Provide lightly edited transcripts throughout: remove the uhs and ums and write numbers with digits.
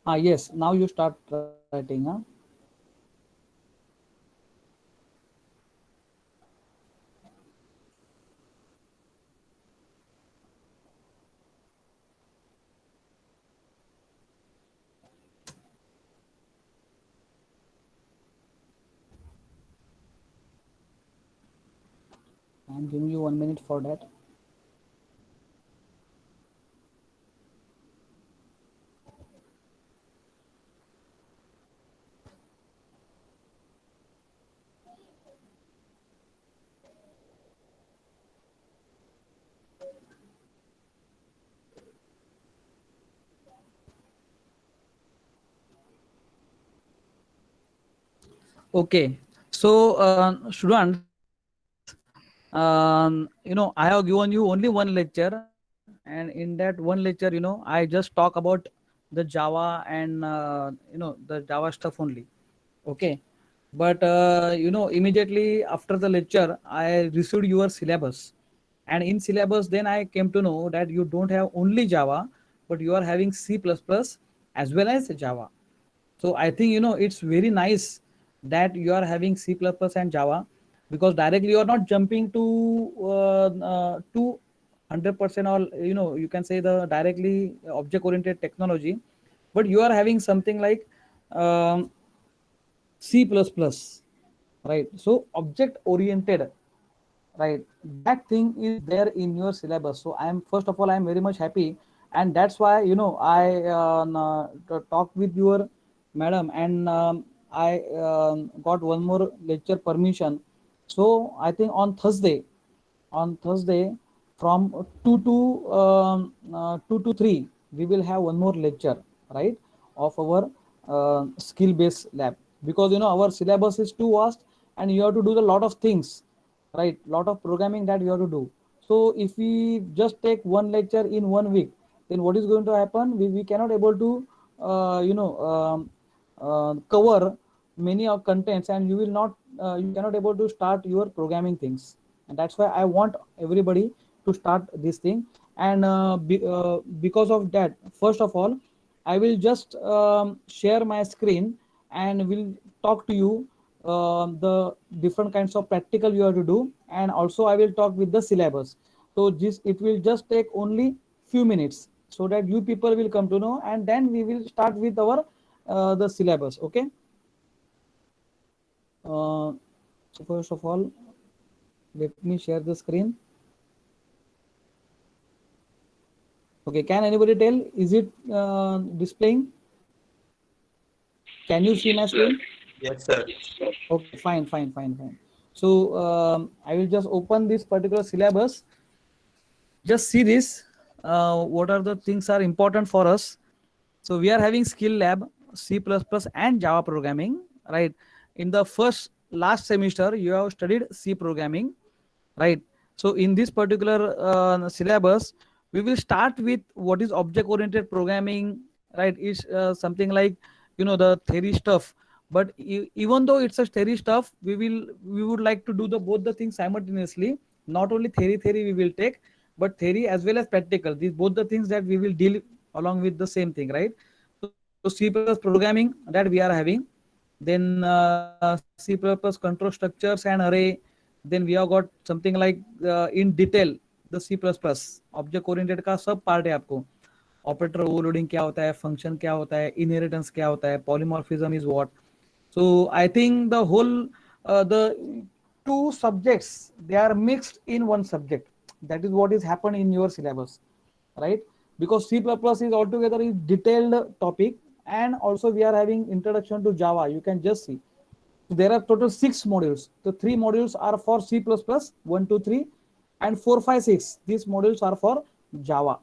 Yes, now you start writing. I'm giving you 1 minute for that. Okay, so students, I have given you only one lecture, and in that one lecture, I just talk about the Java and the Java stuff only. Okay, but immediately after the lecture, I received your syllabus, and in syllabus, then I came to know that you don't have only Java, but you are having C++ as well as Java. So I think it's very nice that you are having C++ and Java, because directly you are not jumping to 100%, or you can say the directly object oriented technology, but you are having something like um, C++, right? So object oriented, right? That thing is there in your syllabus. So I am, first of all, I am very much happy, and that's why I talked with your madam, and I got one more lecture permission. So I think on Thursday from 2 to 2 to 3 we will have one more lecture, right, of our skill based lab, because our syllabus is too vast, and you have to do a lot of things, right, lot of programming that you have to do. So if we just take one lecture in 1 week, then what is going to happen, we cannot able to cover many of contents, and you cannot able to start your programming things. And that's why I want everybody to start this thing. And because of that, first of all, I will just share my screen, and will talk to you the different kinds of practical you have to do, and also I will talk with the syllabus. So this, it will just take only few minutes, so that you people will come to know, and then we will start with our the syllabus. Okay. So first of all, let me share the screen. Okay, can anybody tell, is it displaying? Can you see my Yes, sir. screen? Yes, sir. Okay, fine. So I will just open this particular syllabus. Just see this. What are the things are important for us? So we are having skill lab, C++ and Java programming, right? In the first last semester, you have studied C programming, right? So in this particular syllabus, we will start with what is object oriented programming, right? It's something like the theory stuff. But even though it's a theory stuff, we would like to do the both the things simultaneously. Not only theory we will take, but theory as well as practical. These both the things that we will deal along with the same thing, right? So C++ programming that we are having, then C++ control structures and array. Then we have got something like in detail the C++ object oriented का सब part है आपको. Operator overloading क्या होता है, function क्या होता है, इनहेरिटेंस क्या होता है, polymorphism is what. So I think the whole the two subjects, they are mixed in one subject. That is what is happened in your syllabus, right? Because C++ is altogether is detailed topic, and also we are having introduction to Java. You can just see there are total 6 modules. The 3 modules are for C++, 1, 2, 3, and 4, 5, 6. These modules are for Java.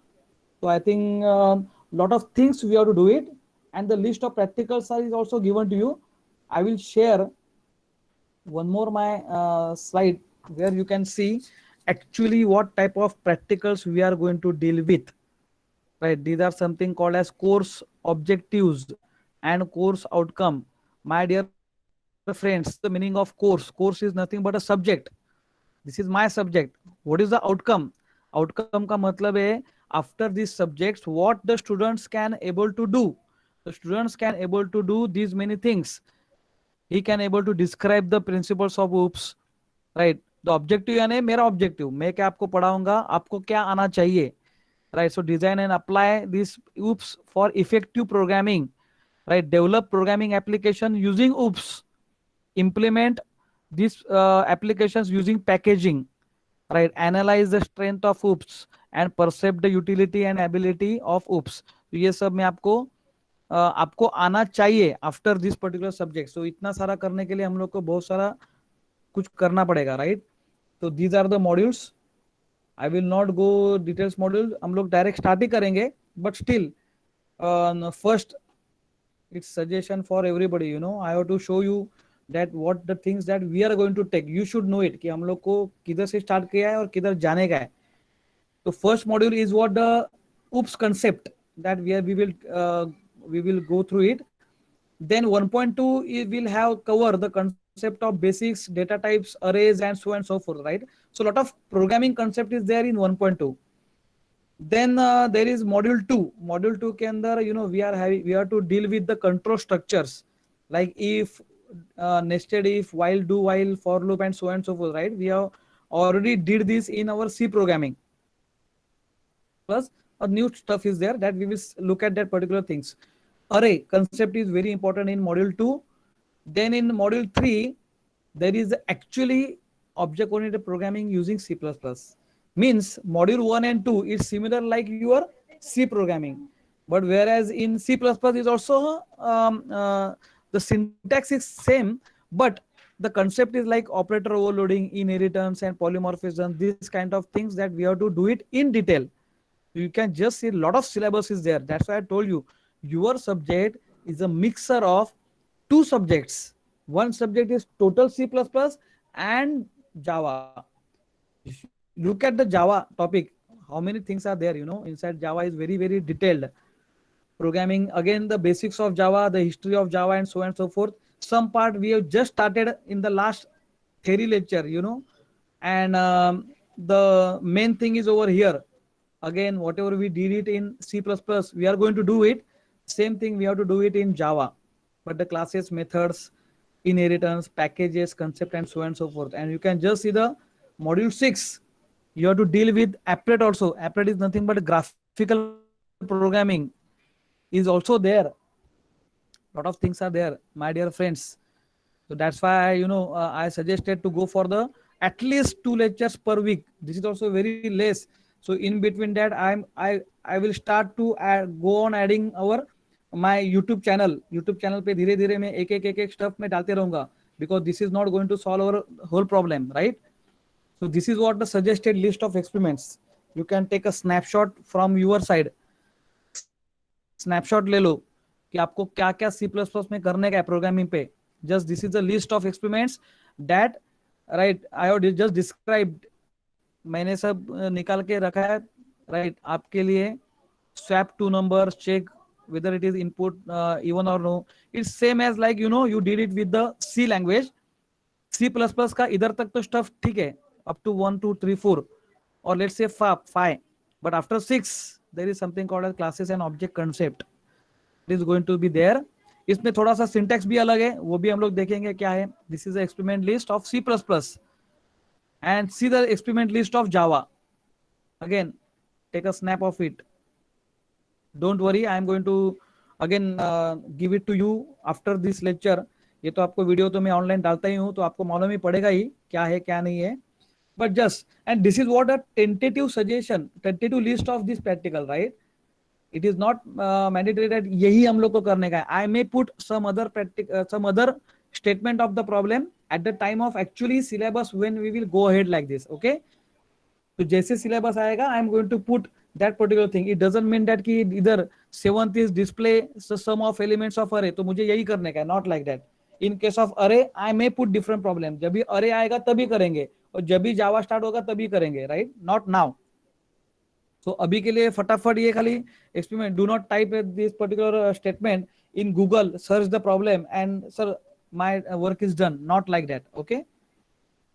So I think lot of things we have to do it, and the list of practicals is also given to you. I will share one more my slide, where you can see actually what type of practicals we are going to deal with. Right, these are something called as course objectives and course outcome. My dear friends, what is the meaning of course? Course is nothing but a subject. This is my subject. What is the outcome? Outcome का मतलब है after these subjects what the students can able to do. The students can able to do these many things. He can able to describe the principles of OOPS, right? The objective यानी मेरा objective, मैं क्या आपको पढ़ाऊंगा, आपको क्या आना चाहिए, right? So design and apply this OOPS for effective programming, right? Develop programming application using OOPS, implement these applications using packaging, right? Analyze the strength of OOPS and perceive the utility and ability of OOPS. तो ये सब मैं आपको आना चाहिए after this particular subject. सो इतना सारा करने के लिए हम लोग को बहुत सारा कुछ करना पड़ेगा, राइट? तो these are the modules. I will not go details module, हम लोग डायरेक्ट स्टार्ट ही करेंगे, but still first it's suggestion for everybody, you know, I have to show you that what the things that we are going to take, you should know it कि हम लोग को किधर से स्टार्ट किया है और किधर जाने का है. तो first module is what the oops concept that we will go through it. Then 1.2 it will have cover the concept of basics, data types, arrays, and so forth, right? So a lot of programming concept is there in 1.2. Then there is module 2. Module 2 के अंदर, you know, we have to deal with the control structures like if, nested if, while, do while, for loop, and so forth, right? We have already did this in our C programming. Plus a new stuff is there that we will look at that particular things. Array concept is very important in module 2. Then in module 3 there is actually object oriented programming using C++. Means module 1 and 2 is similar like your C programming, but whereas in C++ is also the syntax is same, but the concept is like operator overloading, inheritance, and polymorphism, these kind of things that we have to do it in detail. You can just see a lot of syllabus is there. That's why I told you your subject is a mixer of two subjects. One subject is total C++ and Java. Look at the Java topic, how many things are there, you know, inside Java is very, very detailed. Programming, again, the basics of Java, the history of Java, and so forth. Some part we have just started in the last theory lecture, you know, and the main thing is over here. Again, whatever we did it in C++, we are going to do it. Same thing we have to do it in Java, but the classes, methods, inheritance, packages, concept, and so forth. And you can just see the module 6. You have to deal with applet also. Applet is nothing but graphical programming is also there. Lot of things are there, my dear friends. So that's why, you know, I suggested to go for the at least 2 lectures per week. This is also very less. So in between that, I will start to go on adding our my YouTube channel. YouTube channel पे धीरे धीरे मैं एक stuff में डालते रहूंगा, because this is not going to solve our whole problem, right? So this is what the suggested list of experiments. You can take a snapshot from your side. Snapshot ले लो कि आपको क्या क्या C++ में करने का है प्रोग्रामिंग पे. Just this is the list of experiments that, right, I have just described. मैंने सब निकाल के रखा है, right, आपके लिए. Swap two numbers, check whether it is input even or no. It's same as like, you know, you did it with the C language. C++ का इधर तक तो stuff ठीक है, up to 1 2 3 4 or let's say 5, but after 6 there is something called as classes and object concept. It is going to be there. इसमें थोड़ा सा syntax भी अलग है, वो भी हम लोग देखेंगे क्या है. This is the experiment list of C++ and see the experiment list of Java. Again, take a snap of it. Don't worry, I am going to again give it to you after this lecture. ये तो आपको video तो मैं online डालता ही हूँ, तो आपको मालूम ही पड़ेगा ही क्या है क्या नहीं है. But just, and this is what a tentative suggestion, tentative list of this practical, right? It is not mandatory that यही हम लोग को करने का है. I may put some other statement of the problem at the time of actually syllabus when we will go ahead like this, okay? तो जैसे syllabus आएगा, I am going to put that particular thing. It doesn't mean that कि इधर 7th is display the sum of elements of array, तो मुझे यही करने का है. Not like that. In case of array, I may put different problem. जब भी array आएगा तभी करेंगे, और जब भी Java start होगा तभी करेंगे, right? Not now. So अभी के लिए फटाफट ये खाली experiment. Do not type this particular statement in Google, search the problem, and sir, my work is done. Not like that, okay?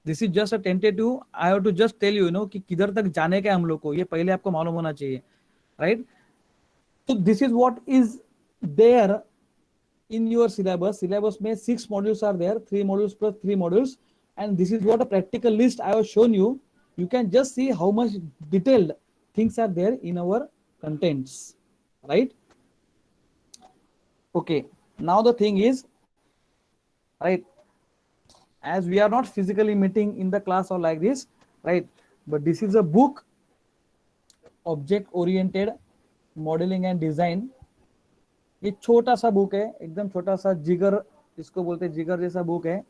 This is just a tentative. I have to just tell you, you know, कि किधर तक जाने का है हम लोग को, ये पहले आपको मालूम होना चाहिए, right? So this is what is there in your syllabus में 6 modules are there, 3 modules plus 3 modules, and this is what a practical list I have shown you. You can just see how much detailed things are there in our contents, right? Okay, now the thing is, right, as we are not physically meeting in the class or like this, right, but this is a book, object oriented modeling and design. ये छोटा सा book है, एकदम छोटा सा, जिगर इसको बोलते हैं, जिगर जैसा बुक है,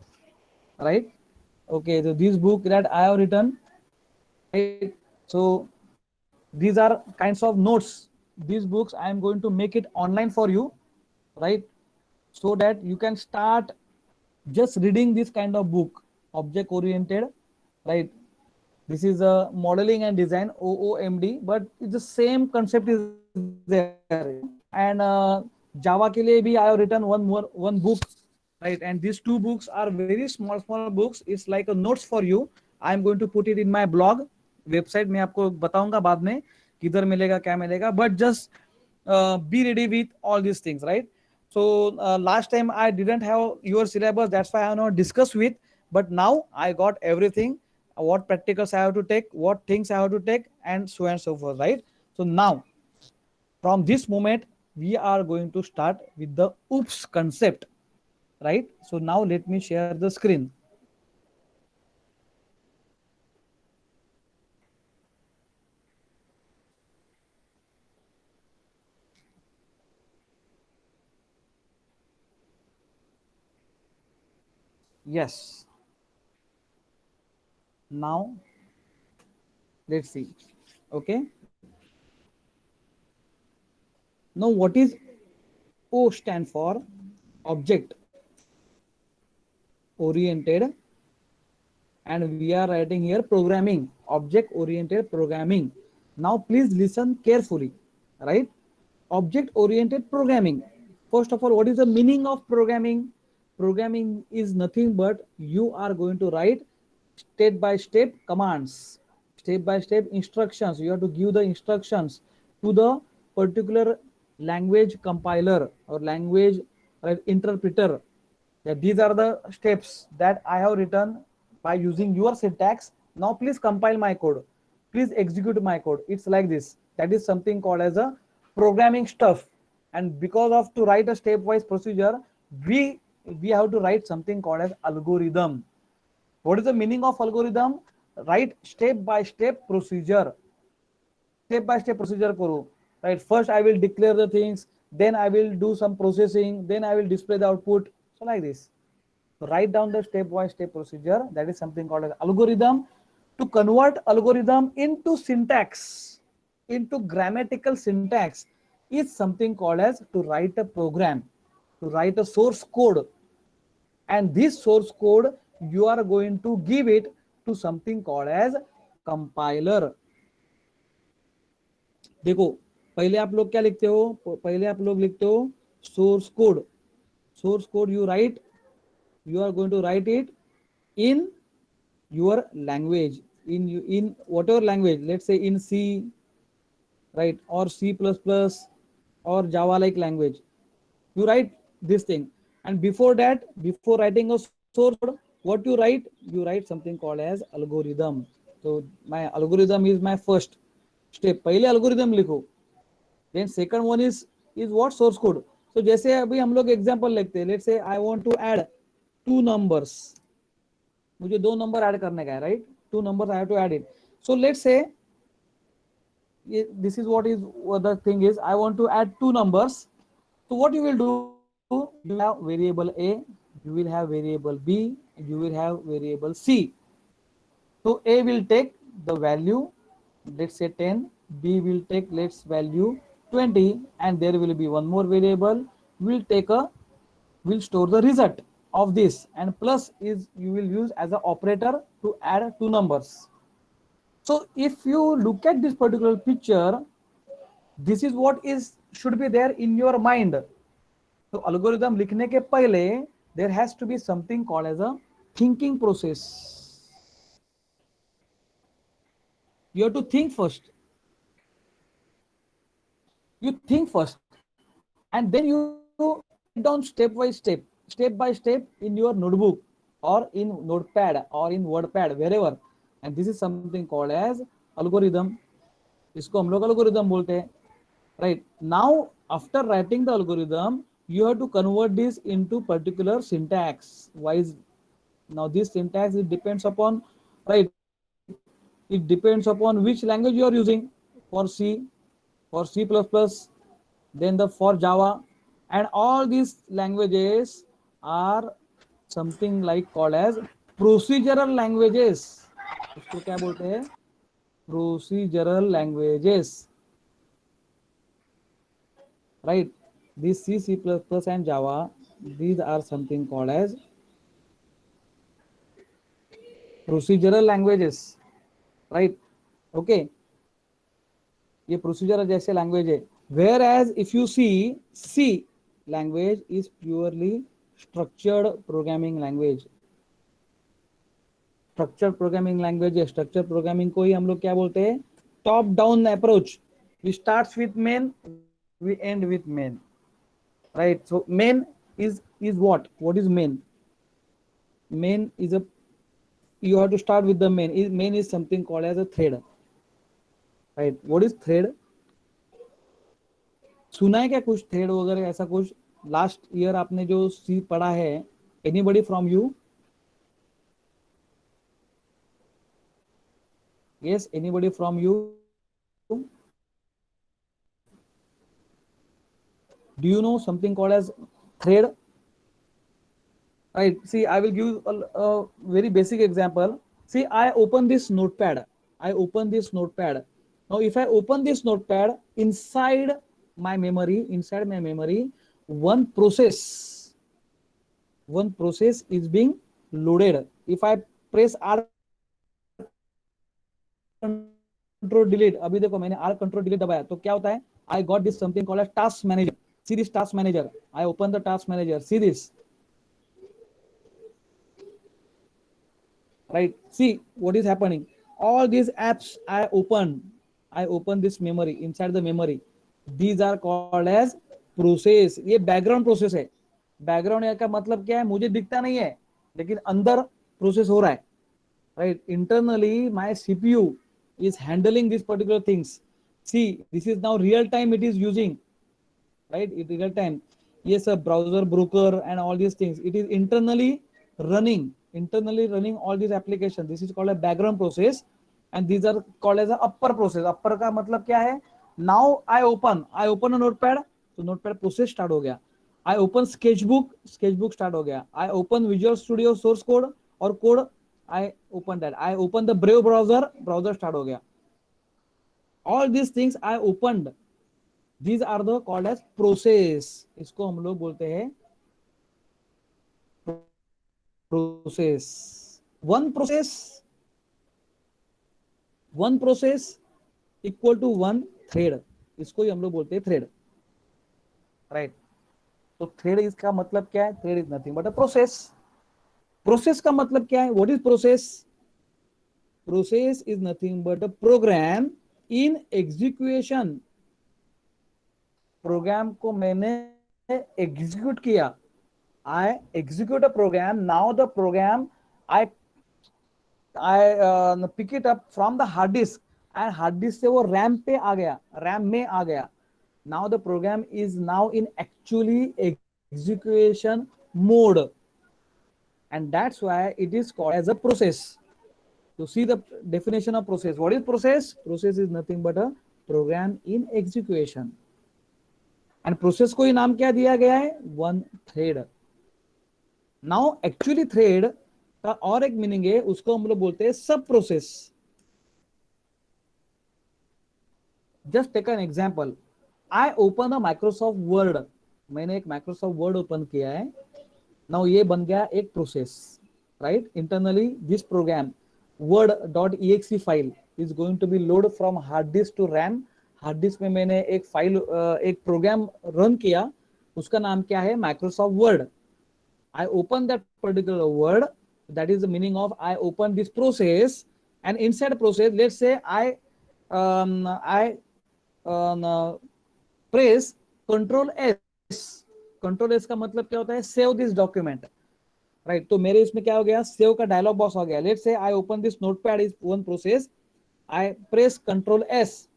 right? Okay, so this book that I have written, right? So these are kinds of notes. These books I am going to make it online for you, right? So that you can start just reading this kind of book, object oriented, right? This is a modeling and design, OOMD, but it's the same concept is there. And Java के लिए भी I have written one book, right? And these 2 books are very small books. It's like a notes for you. I am going to put it in my blog website. मैं आपको बताऊंगा बाद में किधर मिलेगा, क्या मिलेगा. But just be ready with all these things, right? So last time I didn't have your syllabus, that's why I have not discussed with. But now I got everything. What practicals I have to take, what things I have to take, and so forth, right? So now, from this moment, we are going to start with the OOPS concept, right? So now let me share the screen. Yes. Now, let's see. Okay. Now, what is O stand for? Object oriented, and we are writing here programming, object oriented programming. Now please listen carefully, right? Object oriented programming. First of all, what is the meaning of programming? Programming is nothing but you are going to write step by step commands, step by step instructions. You have to give the instructions to the particular language compiler or language interpreter. Yeah, these are the steps that I have written by using your syntax. Now please compile my code. Please execute my code. It's like this. That is something called as a programming stuff. And because of to write a stepwise procedure, we have to write something called as algorithm. What is the meaning of algorithm? Write step by step procedure. Step by step procedure karo. Right. First I will declare the things, then I will do some processing, then I will display the output. So like this. So write down the step by step procedure. That is something called as algorithm. To convert algorithm into syntax, into grammatical syntax, is something called as to write a program, to write a source code. And this source code you are going to give it to something called as compiler. देखो, पहले आप लोग क्या लिखते हो? पहले आप लोग लिखते हो source code. Source code you write, you are going to write it in your language, in whatever language, let's say in C, right, or C++ or Java like language. You write this thing, and before that, before writing a source code, what you write something called as algorithm. So my algorithm is my first step. पहले algorithm लिखो, then second one is what? Source code. So जैसे अभी हम लोग example लेते हैं, let's say I want to add 2 numbers. मुझे 2 number add करने का है, right? 2 numbers I have to add it. So let's say this is what the thing is. I want to add 2 numbers. So what you will do? You will have variable A, you will have variable B, you will have variable C. So A will take the value, let's say 10, B will take let's value 20, and there will be one more variable will store the result of this, and plus is you will use as an operator to add 2 numbers. So if you look at this particular picture, this is what is should be there in your mind. So algorithm लिखने के पहले there has to be something called as a thinking process. You have to think first. You think first, and then you write down step by step in your notebook or in notepad or in wordpad, wherever. And this is something called as algorithm. इसको हम लोग algorithm बोलते हैं. Right now, after writing the algorithm, you have to convert this into particular syntax. Wise. Now this syntax, it depends upon, right? It depends upon which language you are using. For C, for C++, then the for Java, and all these languages are something like called as procedural languages. उसको क्या बोलते हैं? Procedural languages. Right, these C, C++ and Java, these are something called as procedural languages. Right, okay, ये procedure जैसे language है. Whereas if you see, C language is purely structured programming language. Structured programming language है. Structure programming को ही हम लोग क्या बोलते हैं? Top down approach. We start with main, we end with main. Right, so main is what is main? Main is a, you have to start with the main. Main is something called as a thread. Right, what is thread? सुना है क्या कुछ thread वगैरह ऐसा कुछ? Last year आपने जो सी पढ़ा है, anybody from you? Yes, anybody from you? Do you know something called as thread? Right, see, I will give a very basic example. See, I open this notepad. Now if I open this notepad, inside my memory, one process is being loaded. If I press R control delete, अभी देखो मैंने R control delete दबाया तो क्या होता है? I got this something called as task manager. See this task manager. I open the task manager. See this. Right, see what is happening. All these apps I open this memory, inside the memory. These are called as process. ये background process है. Background का मतलब क्या है? मुझे दिखता नहीं है लेकिन अंदर प्रोसेस हो रहा है. Right, internally my CPU is handling these particular things. See, this is now real time it is using. Right, in real time. Yes, a browser broker and all these things, it is internally running all these applications. This is called a background process, and these are called as a upper process. Upper का मतलब क्या है? Now I open a notepad, तो notepad process start हो गया. I open sketchbook start हो गया. I open Visual Studio source code और code, I open that. I open the Brave browser start हो गया. All these things I opened. These are the called as process. इसको हम लोग बोलते हैं process. One process equal to one thread. इसको ही हम लोग बोलते हैं thread. Right. तो thread इसका मतलब क्या है? Thread is nothing but a process. Process का मतलब क्या है? What is process? Process is nothing but a program in execution. Program को मैंने एग्जीक्यूट किया. I execute a program. Now the program I pick it up from the hard disk, and hard disk से वो RAM पे आ गया, RAM में आ गया. Now the program is now in actually execution mode, and that's why it is called as a process. To see the definition of process, what is process? Process is nothing but a program in execution. And process को ही नाम क्या दिया गया है? One thread. Now actually thread का और एक meaning है, उसको हम लोग बोलते हैं सब process. Just take an example. I open a Microsoft Word. मैंने एक माइक्रोसॉफ्ट वर्ड ओपन किया है. नाउ ये बन गया एक process. Right, internally this program word.exe file is going to be load from hard disk to RAM. Hard disk में मैंने एक फाइल एक प्रोग्राम रन किया, उसका नाम क्या है? Microsoft word. I open that particular word. That is the meaning of I open this process, and inside the process, let's say I press Control S. Control S का मतलब क्या होता है, सेव दिस डॉक्यूमेंट, राइट। तो मेरे इसमें क्या हो गया, सेव का डायलॉग बॉक्स हो गया। Let's say I open this notepad is one process, I press control S,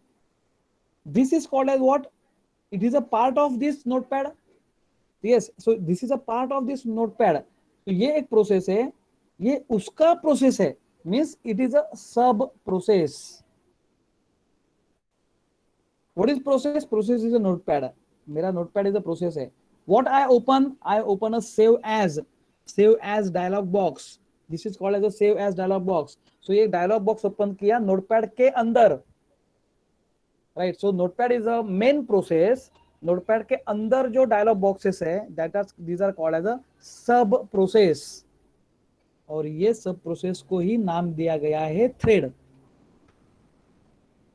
this is called as what, it is a part of this notepad, yes, so this is a part of this notepad। तो ये एक process है, ये उसका process है, means it is a sub process. What is process, process is a Notepad, मेरा Notepad is a process है। What I open a save as dialog box, this is called as a save as dialog box. So ये dialog box open किया Notepad के अंदर, right. So Notepad is a main process, Notepad के अंदर जो dialog boxes है that are these are called as a sub process, और ये सब प्रोसेस को ही नाम दिया गया है thread,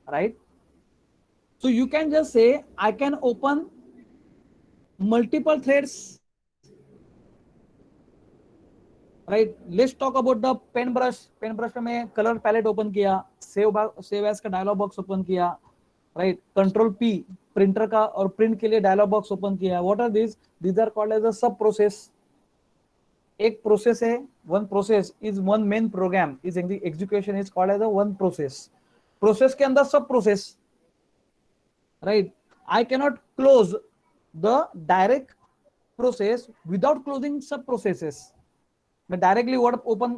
right. So you can just say I can open multiple threads, right. Let's talk about the paintbrush, paintbrush में colour palette open किया, सेव एज का डायलॉग बॉक्स ओपन किया, राइट। कंट्रोल पी प्रिंटर का और print के लिए dialog box open किया। What are this, these are called as a sub process. एक प्रोसेस है, one process is one main program, is execution is called as a one process. Process के अंदर sub process, right. I cannot close the direct process without closing sub processes. मैं directly Word open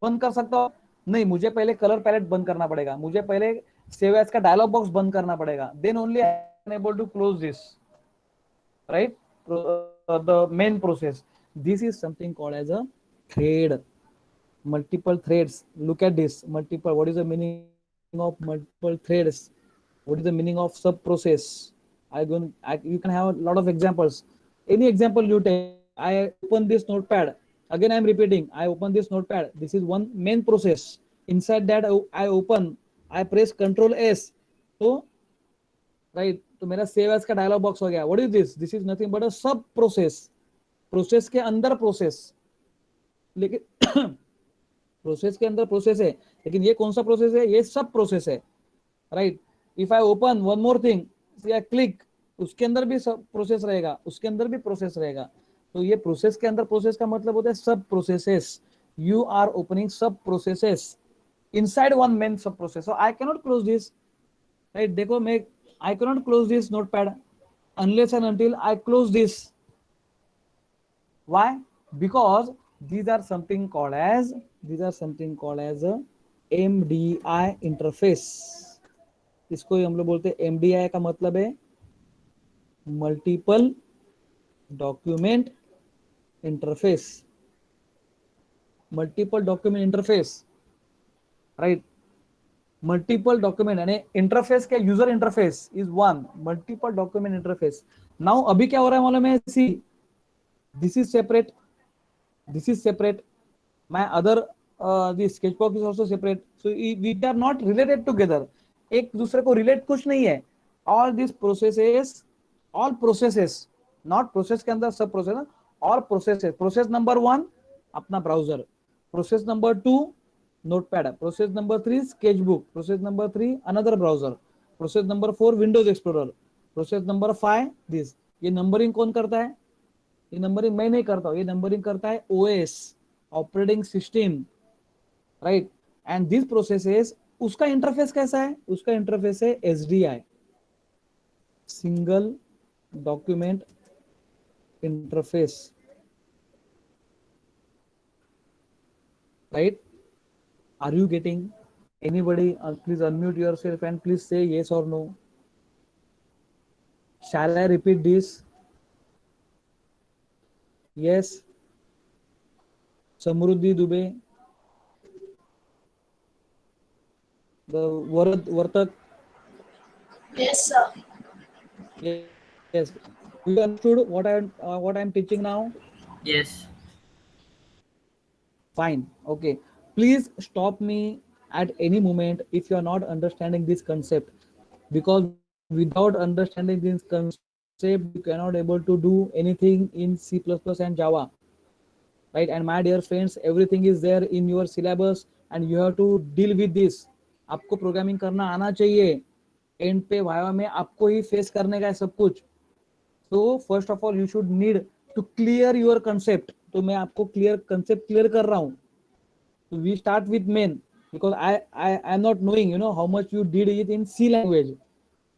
बंद कर सकता हूं, नहीं, मुझे पहले कलर पैलेट बंद करना पड़ेगा, मुझे पहले सेव एज का डायलॉग बॉक्स बंद करना पड़ेगा, then only I am able to close this, right, the main process. This is something called as a thread, multiple threads. Look at this, multiple, what is the meaning of multiple threads, what is the meaning of sub process? You can have a lot of examples, any example you take. I open this notepad, again I am repeating, I open this notepad, this is one main process, inside that I press control s, so right, तो मेरा save as का dialog box हो गया। What is this, this is nothing but a sub process, process के अंदर process, लेकिन process के अंदर प्रोसेस है, लेकिन ये कौन सा प्रोसेस है, ये सब प्रोसेस है, right. If I open one more thing या क्लिक, उसके अंदर भी सब प्रोसेस रहेगा, उसके अंदर भी प्रोसेस रहेगा। तो ये प्रोसेस के अंदर प्रोसेस का मतलब होता है सब प्रोसेसेस, यू आर ओपनिंग सब प्रोसेसेस इनसाइड वन मेन सब process. So I cannot close this, right. देखो मैं I cannot close this notepad unless and until I close this. Why? Because these are something called as a MDI interface. इसको हम लोग बोलते हैं MDI का मतलब है multiple document interface, multiple document interface, right. Multiple document यानी interface के user interface is one, multiple document interface. Now अभी क्या हो रहा है मालूम है, see this is separate my other, this sketch box is also separate, so we are not related together, एक दूसरे को रिलेट कुछ नहीं है। All this processes, all processes, not process के अंदर सब प्रोसेस, और प्रोसेसेस, प्रोसेस नंबर 1 अपना browser, process number 2 notepad, process number 3 sketchbook, process number 3 another browser, process number 4 Windows explorer, process number 5 this. ये numbering कौन करता है, ये numbering मैं नहीं करता हूं, ये नंबरिंग करता है OS, operating system, right. And this processes, उसका इंटरफेस कैसा है, उसका इंटरफेस है SDI, single document interface, right. Are you getting? Anybody, please unmute yourself and please say yes or no. Shall I repeat this? Yes. Samruddhi Dubey. The Vartak. Yes, sir. Yes. You understood what I'm teaching now? Yes. Fine. Okay. Please stop me at any moment if you are not understanding this concept, because without understanding this concept you cannot able to do anything in C++ and Java, right? And my dear friends, everything is there in your syllabus and you have to deal with this. आपको programming करना आना चाहिए, and पे viva में आपको ही face करने का है सब कुछ, So first of all, you should need to clear your concept. तो मैं आपको concept clear कर रहा हूँ. So we start with main because I am not knowing how much you did it in C language.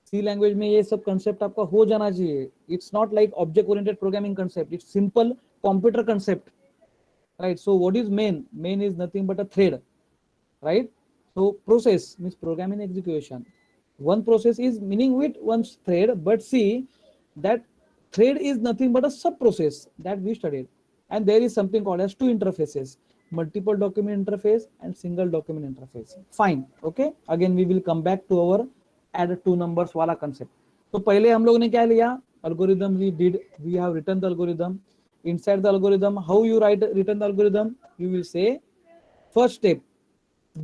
C language में ये सब concept आपका हो जाना चाहिए. It's not like object oriented programming concept. It's simple computer concept, right? So what is main? Main is nothing but a thread, right? So process means programming execution. One process is meaning with one thread, but see that thread is nothing but a sub process that we studied. And there is something called as two interfaces, multiple document interface and single document interface. Fine. Okay. Again, we will come back to our add two numbers wala concept. तो पहले हम लोग ने क्या लिया? Algorithm we have written the algorithm. Inside the algorithm, how you written the algorithm? You will say first step,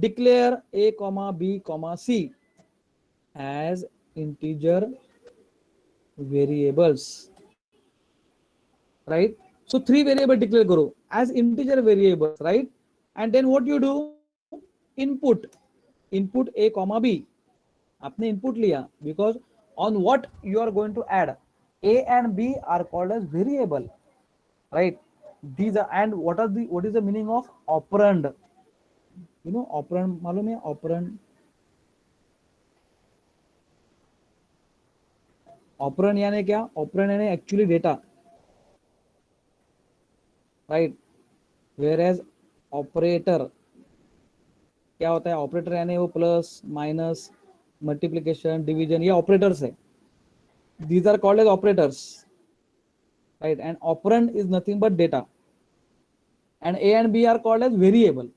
declare a comma b comma c as integer variables, right? So three variable declare karo as integer variables, right? And then what you do? Input a comma b. आपने input लिया because on what you are going to add, a and b are called as variable, right? These are, and what is the meaning of operand? Operand मालूम है? Operand यानी क्या? Operand यानी actually data, right? Whereas operator क्या होता है? Operator यानी वो प्लस माइनस मल्टीप्लिकेशन डिवीजन, ये ऑपरेटर्स है. These are called as operators, right? And operand is nothing but data. And A and B are called as variable,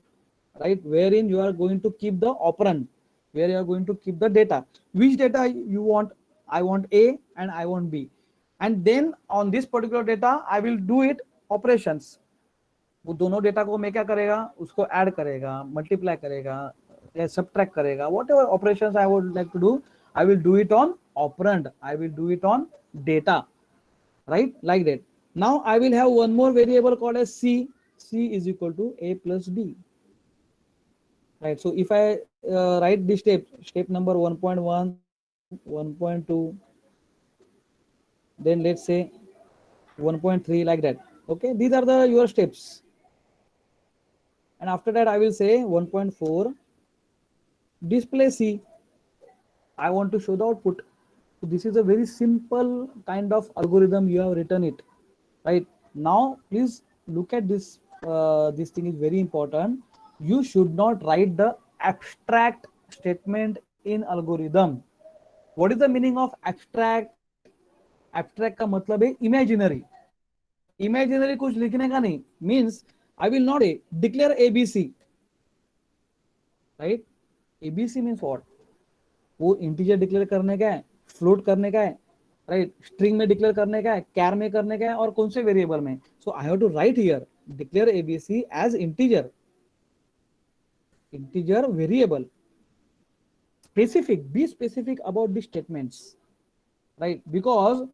right? Wherein you are going to keep the operand, where you are going to keep the data. Which data you want? I want A and I want B, and then on this particular data I will do it operations. वो दोनों data को मैं क्या करेगा? उसको add करेगा, multiply करेगा या सब्ट्रैक्ट करेगा. whatever operations I would like to do, I will do it on operand, I will do it on data, right? Like that. Now I will have one more variable called as C. C is equal to A plus B, right? So if I write this step number 1.1, 1.2, then let's say 1.3, like that. Okay, these are your steps. And after that I will say 1.4, display C. I want to show the output. So this is a very simple kind of algorithm you have written it, right? Now please look at this. This thing is very important. You should not write the abstract statement in algorithm. What is the meaning of abstract? Abstract का मतलब है imaginary. Imaginary कुछ लिखने का नहीं. Means I will not say declare ABC, right? ABC means what? वो integer declare करने का है, float करने का है, right? String में declare करने का है, char में करने का है, और कौन से variable में? So I have to write here declare ABC as integer variable. Specific, be specific about the statements, right? Because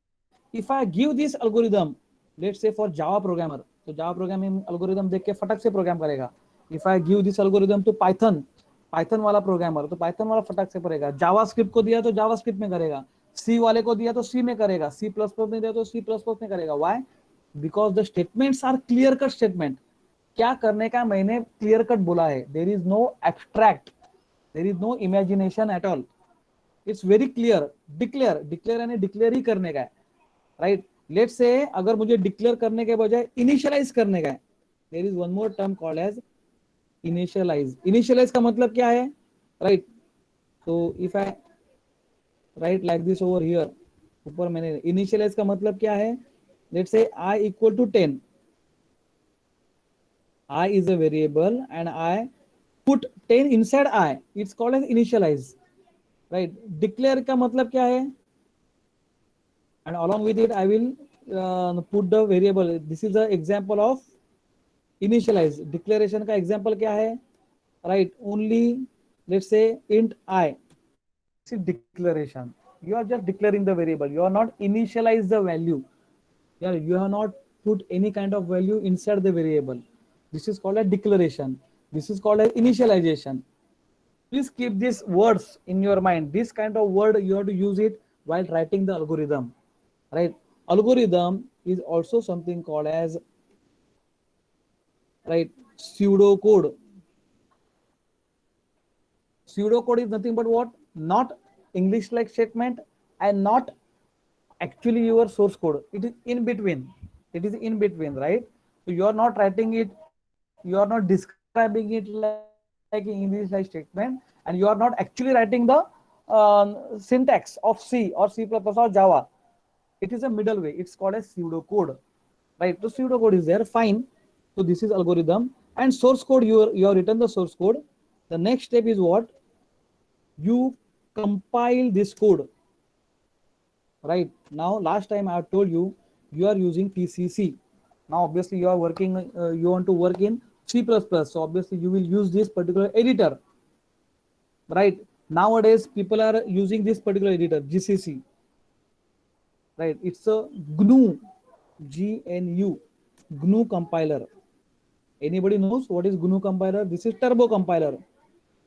if I give this algorithm, let's say for Java programmer, तो Java programming algorithm देख के फटक से program करेगा. If I give this algorithm to Python वाला programmer, तो Python वाला फटक से करेगा. JavaScript को दिया तो JavaScript में करेगा. C वाले को दिया तो C में करेगा. C++ में दिया तो C++ में करेगा. Why? Because the statements are clear cut statement. क्या करने का मैंने clear cut बोला है. There is no abstract, there is no imagination at all. It's very clear. declare यानी declare ही करने का है, right? Let's say अगर मुझे declare करने के बजाय initialize करने का है, there is one more term called as initialize. Initialize का मतलब क्या है, right? So if I write like this over here, ऊपर मैंने initialize का मतलब क्या है? Let's say I equal to 10. I is a variable and I put 10 inside I. It's called as initialize, right? Declare का मतलब क्या है? And along with it I will put the variable. This is the example of initialize. Declaration का example क्या है? Right? Only let's say int I. This is declaration. You are just declaring the variable. You are not initialize the value. You have not put any kind of value inside the variable. This is called a declaration. This is called as initialization. Please keep these words in your mind. This kind of word you have to use it while writing the algorithm, right? algorithm is also something called as, right, pseudocode. Pseudocode is nothing but what? Not English like statement and not actually your source code. It is in between. It is in between, right? So you are not writing it, you are not describing it like English like statement, and you are not actually writing the syntax of C or C++ or Java. It is a middle way. It's called a pseudocode, right? So pseudocode is there, fine. So this is algorithm. And source code, you have written the source code. The next step is what? You compile this code, right? Now last time I have told you, you are using TCC. Now obviously you are working, you want to work in C++, so obviously you will use this particular editor, right? Nowadays people are using this particular editor, GCC, right? It's a GNU, GNU, GNU compiler. Anybody knows what is GNU compiler? This is turbo compiler,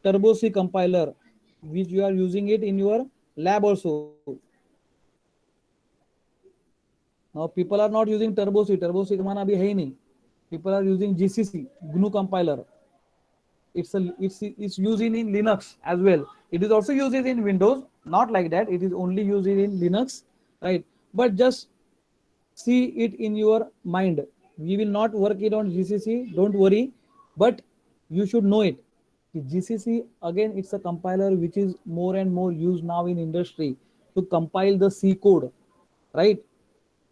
turbo C compiler, which you are using it in your lab also. Now people are not using turbo C. Turbo C का माना अभी है ही नहीं. People are using GCC, GNU compiler. It's used in Linux as well. It is also used in Windows. Not like that. It is only used in Linux, right? But just see it in your mind. We will not work it on GCC. Don't worry, but you should know it. GCC again, it's a compiler which is more and more used now in industry to compile the C code, right?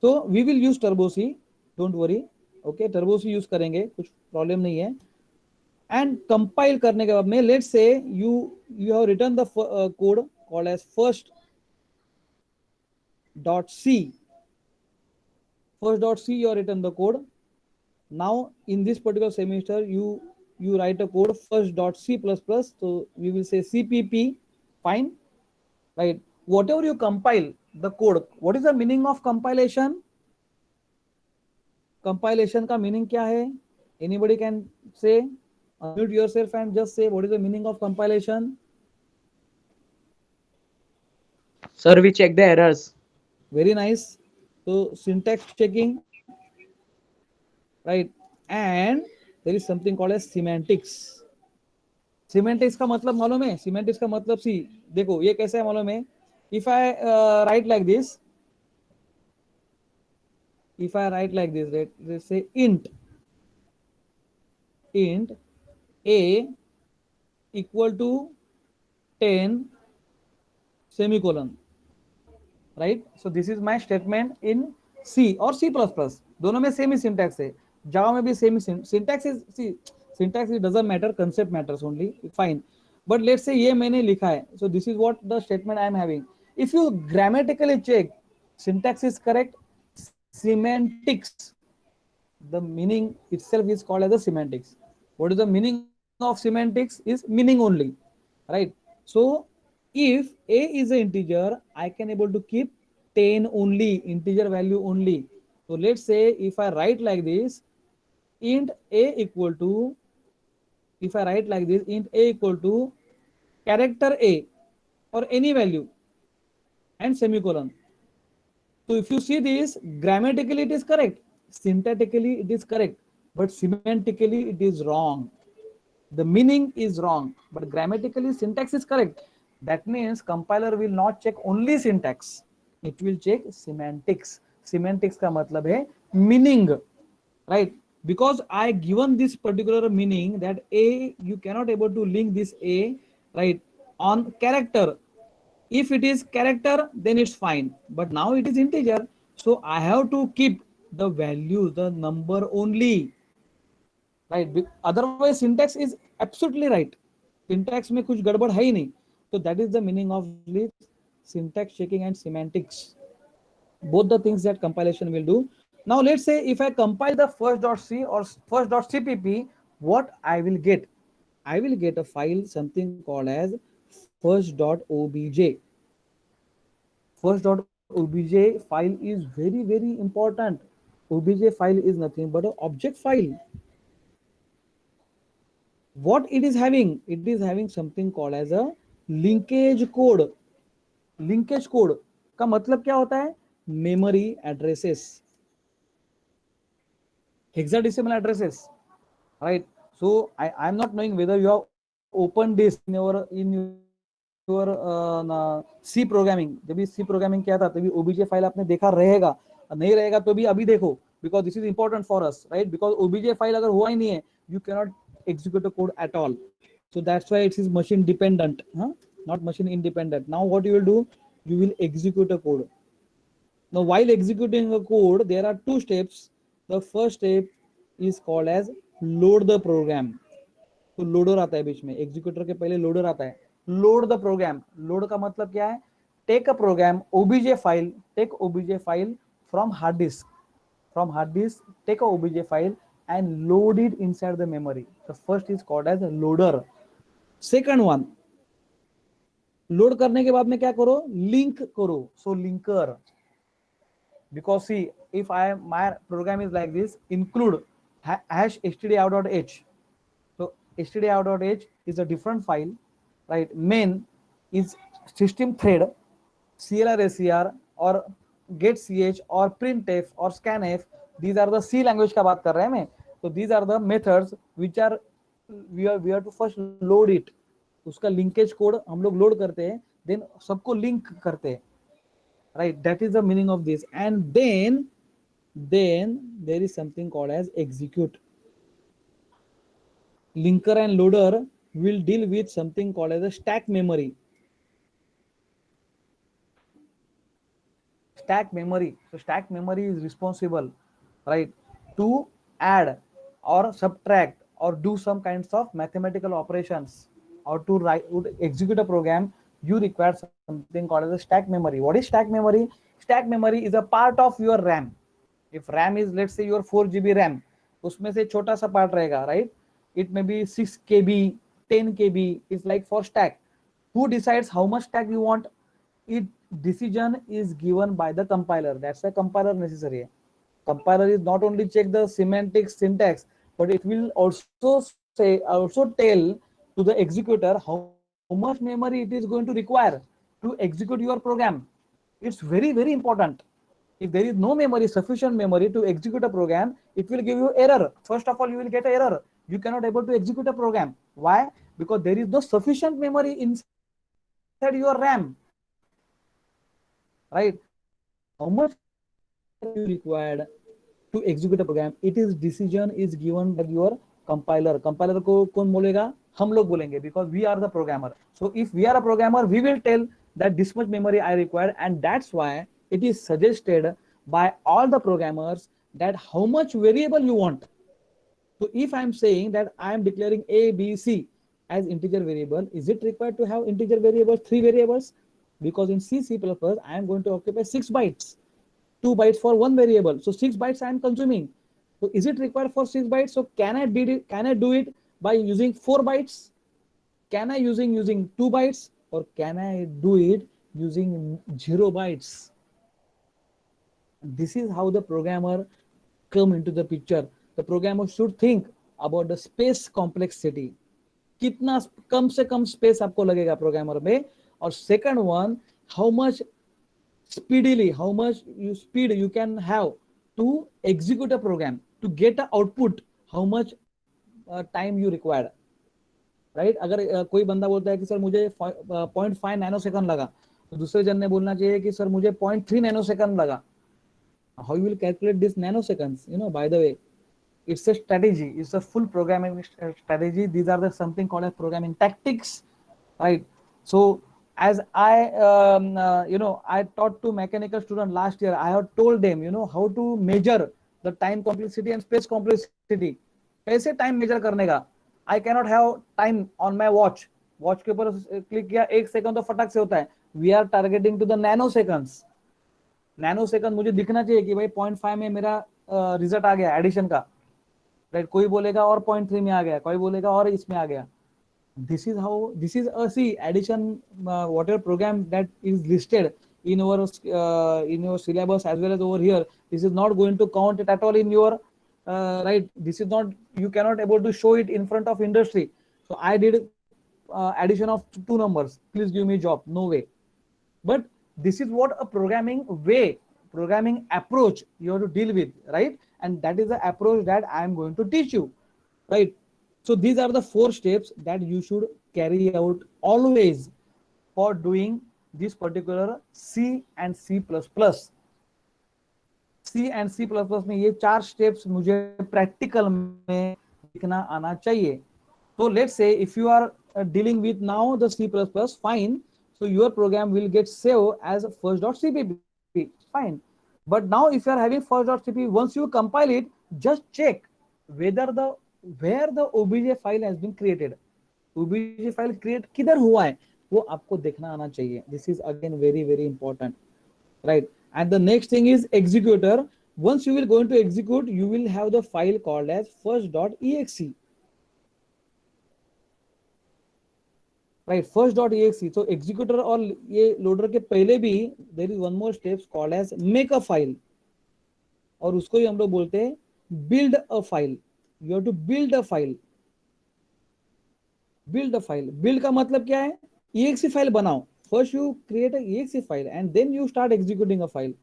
So we will use turbo C, don't worry. Okay, turbo C use करेंगे, कुछ problem नहीं है. And compile करने के बाद में, let's say you have written the code called as first.c. First.c you have written the code. Now in this particular semester you write a code first.c++. So we will say CPP, fine, right? Whatever you compile the code, what is the meaning of compilation? Compilation का meaning क्या है? Anybody can say? Unmute yourself and just say what is the meaning of compilation. Sir, we check the errors. Very nice. So syntax checking, right? And there is something called as semantics. Semantics का मतलब मालूम है? Semantics का मतलब सी देखो ये कैसे है मालूम है? If I write like this, let's say int a equal to 10 semicolon, right? So this is my statement in C or C++. दोनों में सेम ही सिंटैक्स है. जावा में भी सेम ही syntax is C syntax it doesn't matter, concept matters only, fine. But let's say ये मैंने लिखा है, so this is what the statement I am having. If you grammatically check, syntax is correct, semantics, the meaning itself is called as the semantics. What is the meaning of semantics? Is meaning only, right? So if a is an integer, I can able to keep 10 only, integer value only. So let's say if I write like this, int a equal to, if I write like this, int a equal to character a or any value and semicolon. So if you see this, grammatically it is correct, syntactically it is correct, but semantically it is wrong. The meaning is wrong, but grammatically syntax is correct. That means compiler will not check only syntax, it will check semantics. Semantics का मतलब है meaning, right? Because I given this particular meaning that a, you cannot able to link this a, right, on character. If it is character, then it's fine, but now it is integer, so I have to keep the value, the number only, right? Otherwise syntax is absolutely right. Syntax में कुछ गड़बड़ है ही नहीं. So that is the meaning of syntax checking and semantics, both the things that compilation will do. Now let's say if I compile the first.c or first.cpp, what I will get? I will get a file something called as first.obj. First.obj file is very, very important. Obj file is nothing but an object file. What it is having? It is having something called as a linkage code. Linkage code का मतलब क्या होता है? memory addresses, hexadecimal addresses, right? So I'm not knowing whether you have opened this in your C programming. जब भी C programming किया था तभी OBJ फाइल आपने देखा रहेगा, नहीं रहेगा तो भी अभी देखो, because this is important for us, right? Because OBJ file अगर हुआ ही नहीं है, you cannot execute a code at all. So that's why it is machine dependent, not machine independent. Now what you will do, you will execute a code. Now while executing a code, there are two steps. The first step is called as load the program. तो loader आता है बीच में, executor के पहले loader आता है. Load the programme, load का मतलब क्या है? Take a program OBJ file, take OBJ file from hard disk, take a OBJ file and load it inside the memory. The first is called as a loader. Second one, load करने के बाद में क्या करो? Link करो. So linker, because see, if my program is like this, include hash stdout.h. So stdout.h is a different file, right? Main is system thread, CLR SCR or get ch or printf or scanf. These are the C language का बात कर रहे हैं मैं. So these are the methods which are we have to first load it. उसका linkage code हम लोग load करते हैं, then सबको link करते हैं, right? That is the meaning of this. And then there is something called as execute. Linker and loader will deal with something called as a stack memory. Stack memory. So stack memory is responsible, right, to add or subtract or do some kinds of mathematical operations, or to execute a program. You require something called as a stack memory. What is stack memory? Stack memory is a part of your RAM. If RAM is, let's say, your 4 GB RAM, उसमें से छोटा सा part रहेगा, right? It may be 6 KB, 10 KB. It's like for stack. Who decides how much stack you want? It decision is given by the compiler. That's why compiler necessary. Compiler is not only check the semantics, syntax, but it will also tell to the executor how much memory it is going to require to execute your program. It's very, very important. If there is no memory, sufficient memory to execute a program, it will give you error. First of all, you will get an error. You cannot able to execute a program. Why? Because there is no sufficient memory inside your RAM. Right? How much you required to execute a program? It is decision is given by your compiler. Compiler को कौन बोलेगा? हम लोग बोलेंगे, because we are the programmer. So if we are a programmer, we will tell that this much memory I require, and that's why it is suggested by all the programmers that how much variable you want. So if I'm saying that I am declaring A, B, C as integer variable, is it required to have integer variables, 3 variables? Because in C++, I am going to occupy 6 bytes, 2 bytes for one variable. So 6 bytes I am consuming. So is it required for 6 bytes? So can I do it by using 4 bytes? Can I using 2 bytes? Or can I do it using 0 bytes? This is how the programmer come into the picture. The programmer should think about the space complexity. कितना कम से कम space आपको लगेगा programmer में. और second one, how much speedily, how much speed you can have to execute a program, to get the output, how much time you require. Right? अगर कोई बंदा बोलता है कि सर मुझे 0.5 नैनो सेकंड लगा, तो दूसरे जन ने बोलना चाहिए कि सर मुझे 0.3 नैनो सेकंड लगा. How you will calculate this nanoseconds? By the way, it's a strategy. It's a full programming strategy. These are the something called as programming tactics, right? So as I I taught to mechanical student last year, I have told them how to measure the time complexity and space complexity. कैसे time measure करने का? I cannot have time on my watch. Watch के ऊपर click किया 1 second तो फटाक से होता है. We are targeting to the nanoseconds. Nano second मुझे दिखना चाहिए कि भाई 0.5 में मेरा रिजल्ट आ गया एडिशन का, राइट? कोई बोलेगा और 0.3 में आ गया, कोई बोलेगा और इसमें आ गया. This is a C edition whatever program that is listed in your syllabus as well as over here. This is not going to count it at all in your right. This is not, you cannot able to show it in front of industry. So I did addition of 2 numbers, please give me job. No way. But this is what a programming way programming approach you have to deal with, right? And that is the approach that I am going to teach you, right? So these are the 4 steps that you should carry out always for doing this particular C and C++. C and C++ में ये 4 steps मुझे practical में दिखना आना चाहिए. So let's say if you are dealing with now the C++, fine. So your program will get saved as first.cpp, fine. But now if you are having first.cpp, once you compile it, just check whether where the obj file has been created. obj file create किधर हुआ है वो आपको देखना आना चाहिए. This is again very very important, right? And the next thing is executor. Once you will go into execute, you will have the file called as first.exe, right? First.exe. So executor और ये loader के पहले भी there is one more steps called as make a file, और उसको ही हम लोग बोलते हैं build a file. You have to build a file. Build a file. Build का मतलब क्या है? exe file बनाओ. First you create a exe file and then you start executing a file,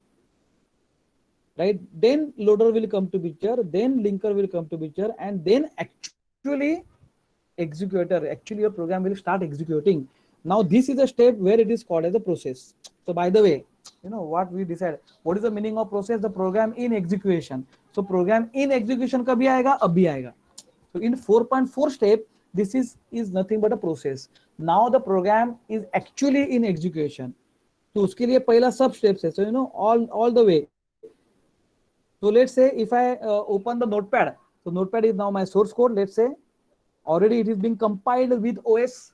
right? Then loader will come to picture, then linker will come to picture, and then actually your program will start executing. Now this is a step where it is called as a process. So by the way, you know what we decide, what is the meaning of process? The program in execution. So program in execution कभी आएगा? अभी आएगा. So in 4.4 step, this is nothing but a process. Now the program is actually in execution. तो उसके लिए पहला सब steps है. So you know all the way. So let's say if I open the notepad, so notepad is now my source code. Let's say already it is being compiled with OS.